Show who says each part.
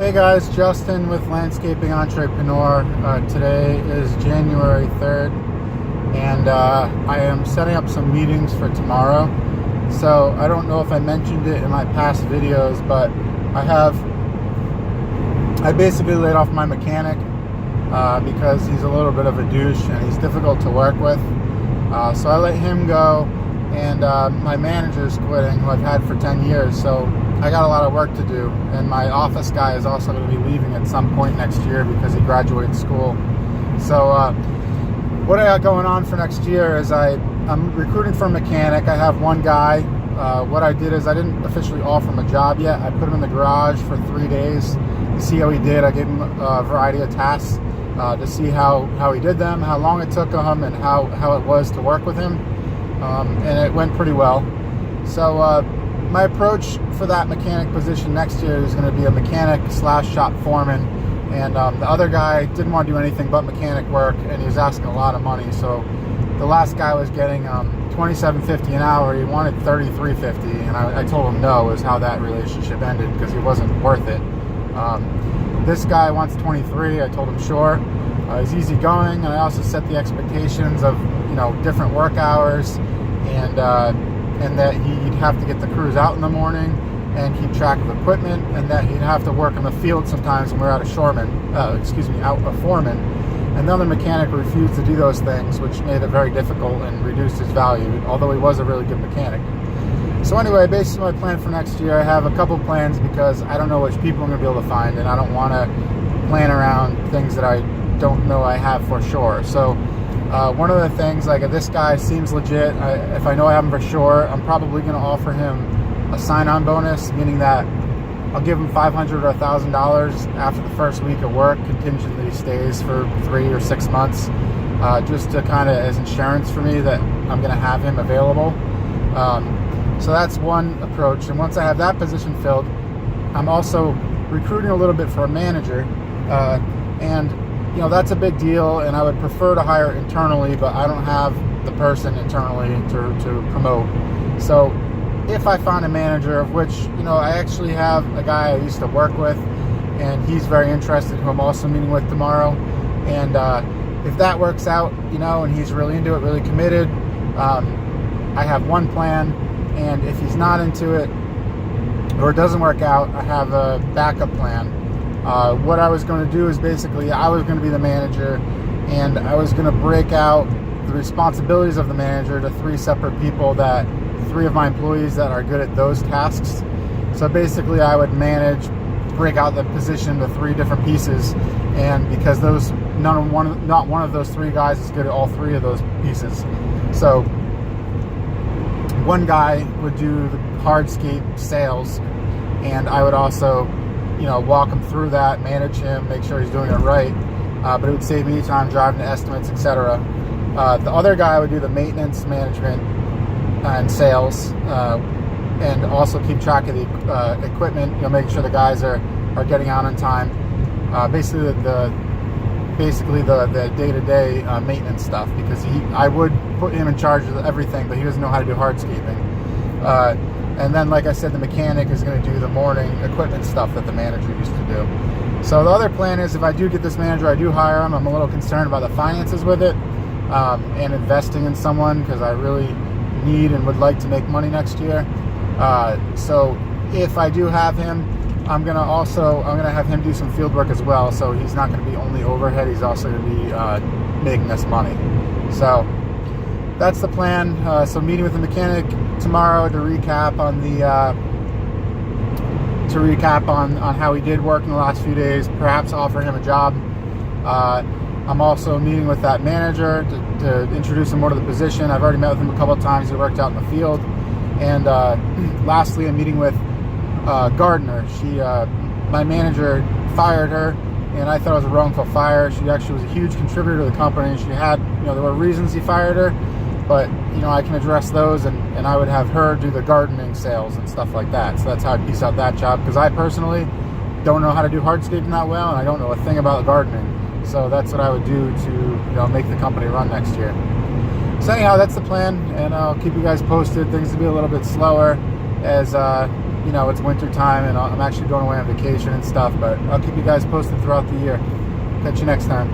Speaker 1: Hey guys, Justin with Landscaping Entrepreneur. Today is January 3rd, and I am setting up some meetings for tomorrow. So I don't know if I mentioned it in my past videos, but I basically laid off my mechanic because he's a little bit of a douche and he's difficult to work with. So I let him go, and my manager's quitting, who I've had for 10 years. So I got a lot of work to do, and my office guy is also going to be leaving at some point next year because he graduates school. So what I got going on for next year is I'm recruiting for a mechanic. I have one guy. What I did is I didn't officially offer him a job yet. I put him in the garage for 3 days to see how he did. I gave him a variety of tasks to see how he did them, how long it took him, and how it was to work with him. And it went pretty well. So my approach for that mechanic position next year is going to be a mechanic / shop foreman. And the other guy didn't want to do anything but mechanic work, and he was asking a lot of money. So the last guy was getting $27.50 an hour. He wanted $33.50, and I told him no, is how that relationship ended, because he wasn't worth it. This guy wants $23. I told him sure. He's easygoing, and I also set the expectations of different work hours, and that he'd have to get the crews out in the morning and keep track of equipment, and that he'd have to work in the field sometimes when we're out a foreman. And the other mechanic refused to do those things, which made it very difficult and reduced his value, although he was a really good mechanic. So anyway, based on my plan for next year, I have a couple plans because I don't know which people I'm going to be able to find, and I don't want to plan around things that I don't know I have for sure. So one of the things, like if this guy seems legit, if I know I have him for sure, I'm probably going to offer him a sign-on bonus, meaning that I'll give him $500 or $1,000 after the first week of work, contingent that he stays for 3 or 6 months, just to kind of as insurance for me that I'm going to have him available. So that's one approach. And once I have that position filled, I'm also recruiting a little bit for a manager, and that's a big deal, and I would prefer to hire internally, but I don't have the person internally to promote. So if I find a manager, of which I actually have a guy I used to work with, and he's very interested, who I'm also meeting with tomorrow, and if that works out, and he's really into it, really committed, I have one plan, and if he's not into it or it doesn't work out, I have a backup plan. What I was going to do is basically I was going to be the manager, and I was going to break out the responsibilities of the manager to 3 separate people, 3 of my employees that are good at those tasks. So basically I would break out the position to 3 different pieces, and because not one of those 3 guys is good at all 3 of those pieces. So one guy would do the hardscape sales, and I would also walk him through that, manage him, make sure he's doing it right, but it would save me time driving to estimates, etc. The other guy would do the maintenance management and sales, and also keep track of the equipment, make sure the guys are getting out on time, basically the day-to-day maintenance stuff, because I would put him in charge of everything, but he doesn't know how to do hardscaping. And then, like I said, the mechanic is going to do the morning equipment stuff that the manager used to do. So the other plan is, if I do get this manager, I do hire him. I'm a little concerned about the finances with it, and investing in someone, because I really need and would like to make money next year. So if I do have him, I'm gonna have him do some field work as well. So he's not going to be only overhead; he's also going to be making us money. So that's the plan. So meeting with the mechanic tomorrow to recap on how he did work in the last few days. Perhaps offer him a job. I'm also meeting with that manager to introduce him more to the position. I've already met with him a couple of times. He worked out in the field. And lastly, I'm meeting with Gardner. My manager fired her, and I thought it was a wrongful fire. She actually was a huge contributor to the company. She had, there were reasons he fired her, but I can address those, and I would have her do the gardening sales and stuff like that. So that's how I'd piece out that job, because I personally don't know how to do hardscaping that well, and I don't know a thing about gardening. So that's what I would do to make the company run next year. So anyhow, that's the plan, and I'll keep you guys posted. Things will be a little bit slower as you know, it's winter time and I'm actually going away on vacation and stuff, but I'll keep you guys posted throughout the year. Catch you next time.